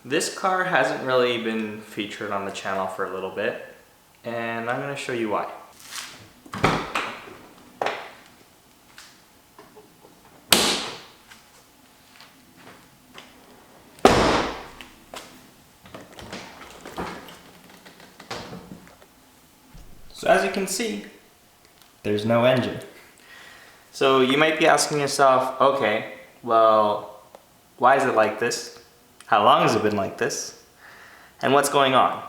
This car hasn't really been featured on the channel for a little bit, and I'm going to show you why. So as you can see, there's no engine. So you might be asking yourself, okay, well, why is it like this? How long has it been like this? And what's going on?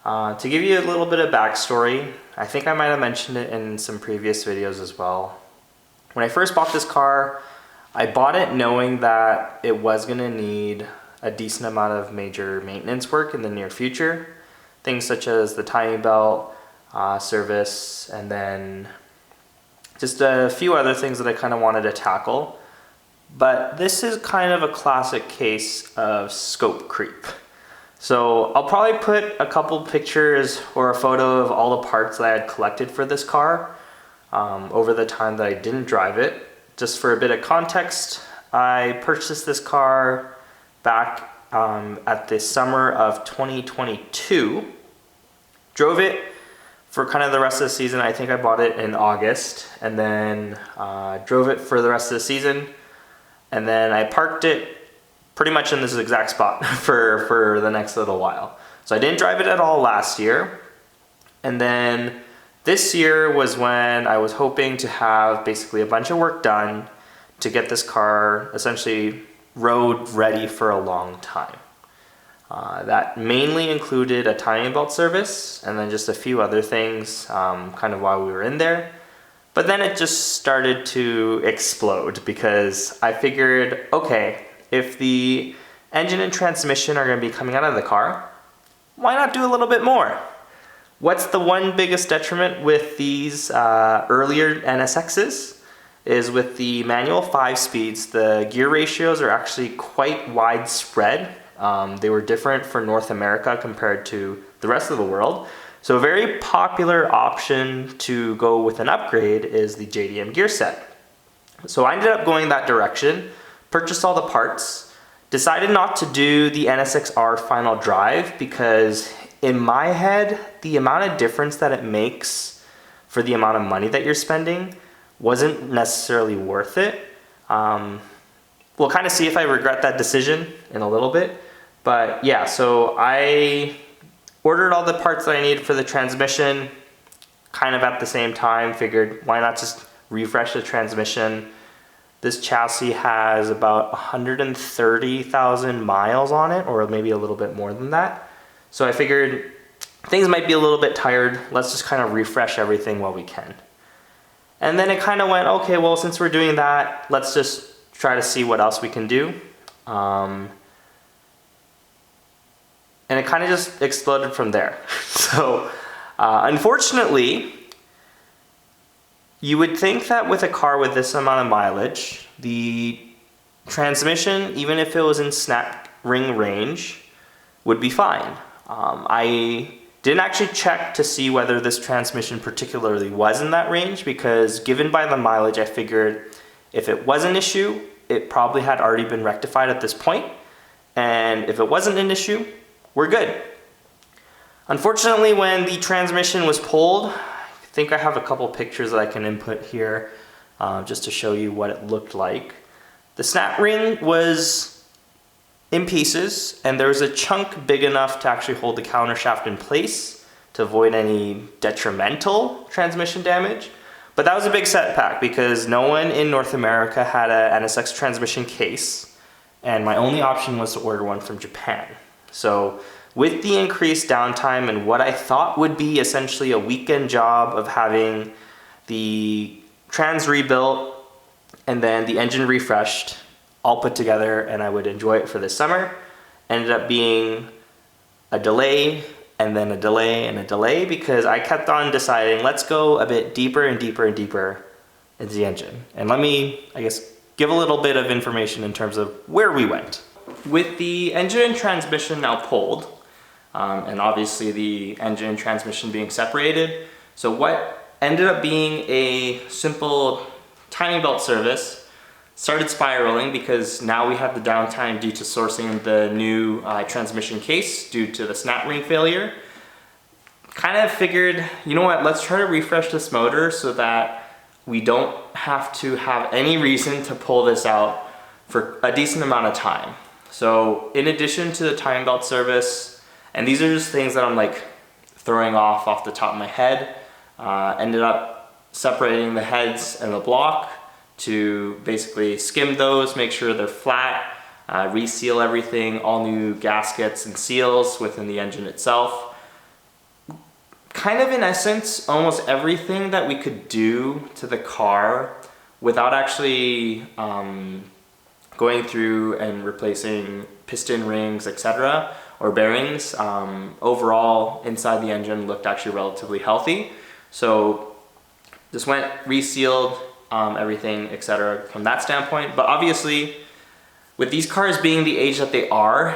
To give you a little bit of backstory, I think I might have mentioned it in some previous videos as well. When I first bought this car, I bought it knowing that it was going to need a decent amount of major maintenance work in the near future. Things such as the timing belt, service, and then just a few other things that I kind of wanted to tackle. But this is kind of a classic case of scope creep. So I'll probably put a couple pictures or a photo of all the parts that I had collected for this car over the time that I didn't drive it. Just for a bit of context, I purchased this car back at the summer of 2022. Drove it for kind of the rest of the season. I think I bought it in August, and then drove it for the rest of the season. And then I parked it pretty much in this exact spot for the next little while. So I didn't drive it at all last year. And then this year was when I was hoping to have basically a bunch of work done to get this car essentially road ready for a long time. That mainly included a timing belt service and then just a few other things kind of while we were in there. But then it just started to explode because I figured, okay, if the engine and transmission are going to be coming out of the car, why not do a little bit more? What's the one biggest detriment with these earlier NSXs is with the manual 5 speeds, the gear ratios are actually quite widespread. They were different for North America compared to the rest of the world. So a very popular option to go with an upgrade is the JDM gear set. So I ended up going that direction, purchased all the parts, decided not to do the NSX-R final drive because in my head, the amount of difference that it makes for the amount of money that you're spending wasn't necessarily worth it. We'll kind of see if I regret that decision in a little bit. But yeah, so I ordered all the parts that I needed for the transmission kind of at the same time, figured why not just refresh the transmission. This chassis has about 130,000 miles on it, or maybe a little bit more than that. So I figured things might be a little bit tired, let's just kind of refresh everything while we can. And then it kind of went, okay, well, since we're doing that, let's just try to see what else we can do. And it kind of just exploded from there. So unfortunately, you would think that with a car with this amount of mileage, the transmission, even if it was in snap ring range, would be fine. I didn't actually check to see whether this transmission particularly was in that range because given by the mileage, I figured if it was an issue, it probably had already been rectified at this point. And if it wasn't an issue, we're good. Unfortunately, when the transmission was pulled, I think I have a couple pictures that I can input here just to show you what it looked like. The snap ring was in pieces, and there was a chunk big enough to actually hold the countershaft in place to avoid any detrimental transmission damage. But that was a big setback because no one in North America had an NSX transmission case, and my only option was to order one from Japan. So with the increased downtime and what I thought would be essentially a weekend job of having the trans rebuilt and then the engine refreshed, all put together, and I would enjoy it for this summer, ended up being a delay and then a delay and a delay because I kept on deciding, let's go a bit deeper and deeper and deeper into the engine. And let me, I guess, give a little bit of information in terms of where we went. With the engine and transmission now pulled, and obviously the engine and transmission being separated, so what ended up being a simple timing belt service started spiraling because now we have the downtime due to sourcing the new transmission case due to the snap ring failure. Kind of figured, you know what, let's try to refresh this motor so that we don't have to have any reason to pull this out for a decent amount of time. So in addition to the timing belt service, and these are just things that I'm like throwing off the top of my head, ended up separating the heads and the block to basically skim those, make sure they're flat, reseal everything, all new gaskets and seals within the engine itself. Kind of in essence, almost everything that we could do to the car without actually going through and replacing piston rings, etc., or bearings. Overall, inside the engine looked actually relatively healthy. So just went, resealed everything, etc. from that standpoint. But obviously, with these cars being the age that they are,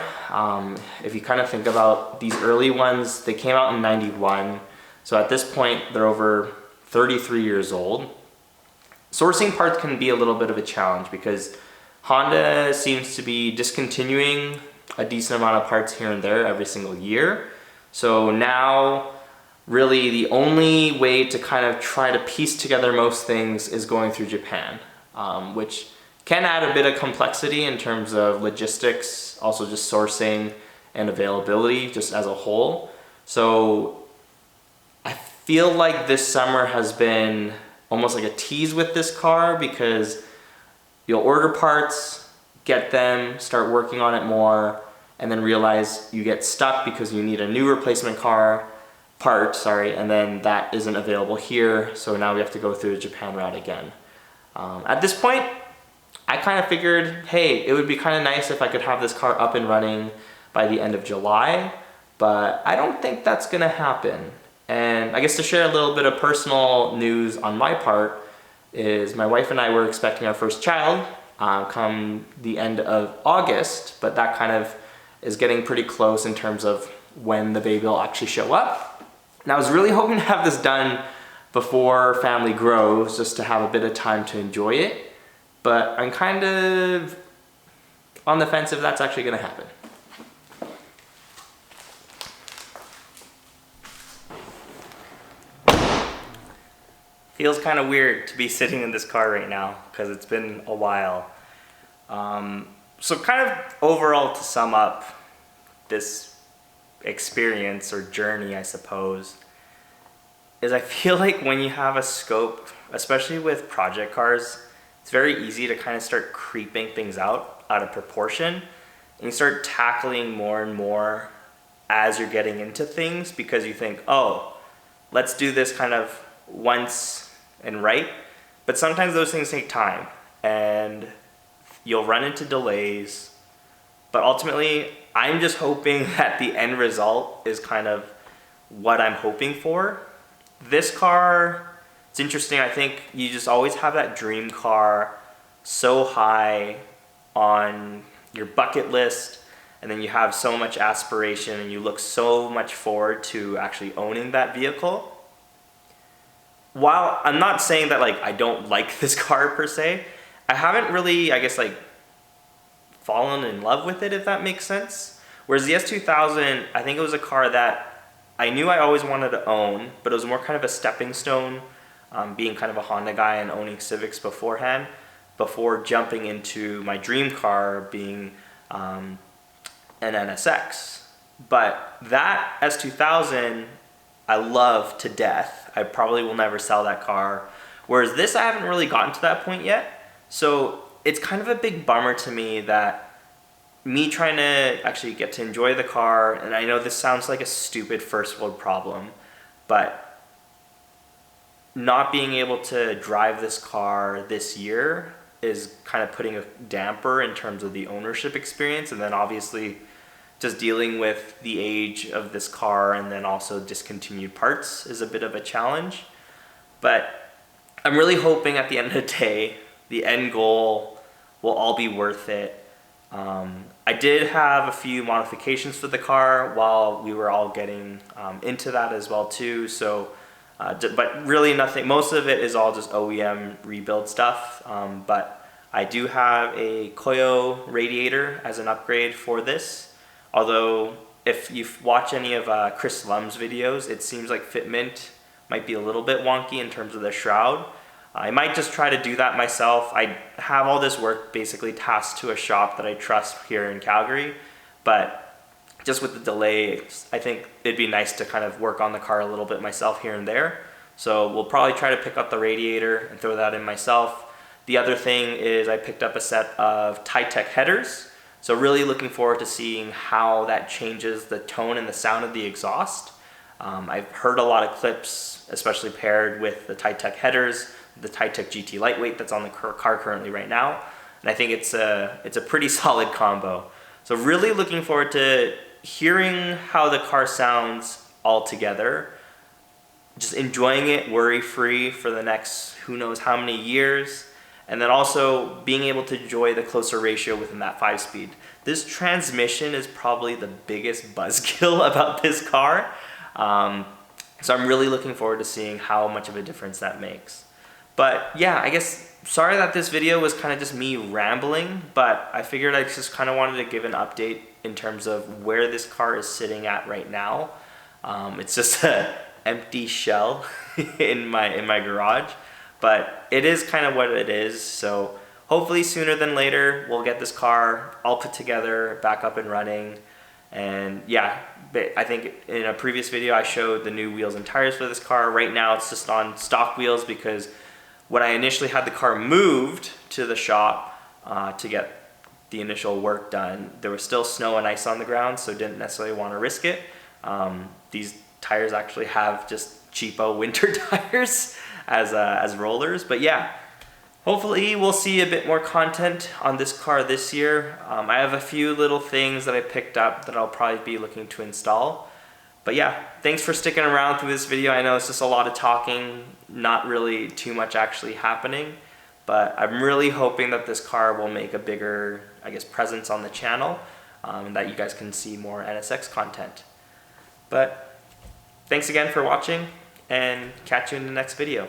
if you kind of think about these early ones, they came out in '91. So at this point, they're over 33 years old. Sourcing parts can be a little bit of a challenge because Honda seems to be discontinuing a decent amount of parts here and there every single year. So now, really the only way to kind of try to piece together most things is going through Japan, which can add a bit of complexity in terms of logistics, also just sourcing and availability just as a whole. So I feel like this summer has been almost like a tease with this car because you'll order parts, get them, start working on it more, and then realize you get stuck because you need a new replacement part, and then that isn't available here, so now we have to go through the Japan route again. At this point, I kind of figured, hey, it would be kind of nice if I could have this car up and running by the end of July, but I don't think that's gonna happen. And I guess to share a little bit of personal news on my part is my wife and I were expecting our first child come the end of August, but that kind of is getting pretty close in terms of when the baby will actually show up. And I was really hoping to have this done before family grows, just to have a bit of time to enjoy it, but I'm kind of on the fence if that's actually gonna happen. Feels kind of weird to be sitting in this car right now because it's been a while. So kind of overall, to sum up this experience or journey, I suppose, is I feel like when you have a scope, especially with project cars, it's very easy to kind of start creeping things out of proportion, and you start tackling more and more as you're getting into things because you think, oh, let's do this kind of once and right, but sometimes those things take time and you'll run into delays, but ultimately I'm just hoping that the end result is kind of what I'm hoping for. This car, it's interesting, I think you just always have that dream car so high on your bucket list, and then you have so much aspiration and you look so much forward to actually owning that vehicle. While I'm not saying that like I don't like this car per se, I haven't really, I guess, like fallen in love with it, if that makes sense. Whereas the S2000, I think it was a car that I knew I always wanted to own, but it was more kind of a stepping stone, being kind of a Honda guy and owning Civics beforehand, before jumping into my dream car being an NSX. But that S2000, I love to death. I probably will never sell that car. Whereas this, I haven't really gotten to that point yet. So it's kind of a big bummer to me that me trying to actually get to enjoy the car, and I know this sounds like a stupid first world problem, but not being able to drive this car this year is kind of putting a damper in terms of the ownership experience, and then obviously just dealing with the age of this car and then also discontinued parts is a bit of a challenge. But I'm really hoping at the end of the day, the end goal will all be worth it. I did have a few modifications for the car while we were all getting into that as well too. So, but really nothing, most of it is all just OEM rebuild stuff. But I do have a Koyo radiator as an upgrade for this, although if you watch any of Chris Lum's videos, it seems like fitment might be a little bit wonky in terms of the shroud. I might just try to do that myself. I have all this work basically tasked to a shop that I trust here in Calgary, but just with the delay, I think it'd be nice to kind of work on the car a little bit myself here and there. So we'll probably try to pick up the radiator and throw that in myself. The other thing is I picked up a set of Titech headers. So really looking forward to seeing how that changes the tone and the sound of the exhaust. I've heard a lot of clips, especially paired with the Titech headers, the Titech GT Lightweight that's on the car currently right now. And I think it's a pretty solid combo. So really looking forward to hearing how the car sounds all together. Just enjoying it worry-free for the next who knows how many years. And then also being able to enjoy the closer ratio within that 5-speed. This transmission is probably the biggest buzzkill about this car. So I'm really looking forward to seeing how much of a difference that makes. But yeah, I guess sorry that this video was kind of just me rambling, but I figured I just kind of wanted to give an update in terms of where this car is sitting at right now. It's just an empty shell in my garage. But it is kind of what it is, so hopefully sooner than later we'll get this car all put together, back up and running. And yeah, I think in a previous video I showed the new wheels and tires for this car. Right now it's just on stock wheels because when I initially had the car moved to the shop to get the initial work done, there was still snow and ice on the ground, so didn't necessarily want to risk it. These tires actually have just cheapo winter tires as rollers, but yeah, hopefully we'll see a bit more content on this car this year. I have a few little things that I picked up that I'll probably be looking to install. But yeah, thanks for sticking around through this video. I know it's just a lot of talking, not really too much actually happening, but I'm really hoping that this car will make a bigger, I guess, presence on the channel, and that you guys can see more NSX content. But thanks again for watching, and catch you in the next video.